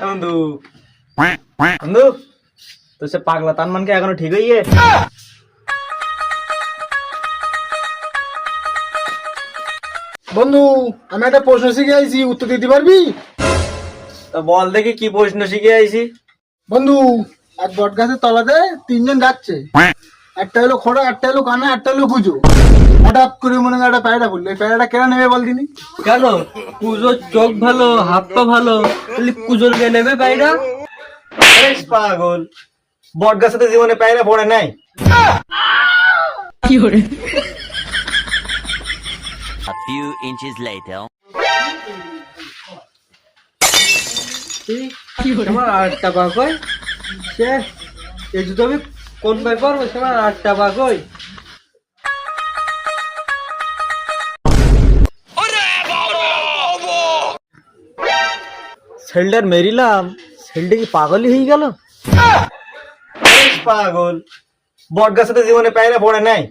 বন্ধু বন্ধু তো সে পাগলা তার মান কি এখনো ঠিক হইয়ে? বন্ধু আমি একটা প্রশ্ন শিখে আইছি, উত্তর দিতে পারবি? তা বল দেখি কি প্রশ্ন শিখে আইছি। বন্ধু, এক বট গাছের তলাতে তিনজন যাচ্ছে, একটা হলো খোড়া, একটা হলো কানা, একটা হলো কুজো। হঠাৎ করে মনে হয় একটা প্যায়রা বললো, এই প্যায়রাটা কেন নেবে বল দিনি? কেন? কুজোর চোখ ভালো, হাত পা ভালো, তাহলে কুজোর কে নেবে পায়রা? পাগল, বট গাছে জীবনে পায়রা পড়ে নাই। A few inches later. আমার 8টা পা কই? সে এই জুতো আমি কোন পাই পারবো? সে আমার 8টা পা কই? সেলটার মেরিলাম, সেলটা কি পাগলই হয়ে গেল? পাগল, বট গাছে জীবনে পায়রা পড়ে নাই।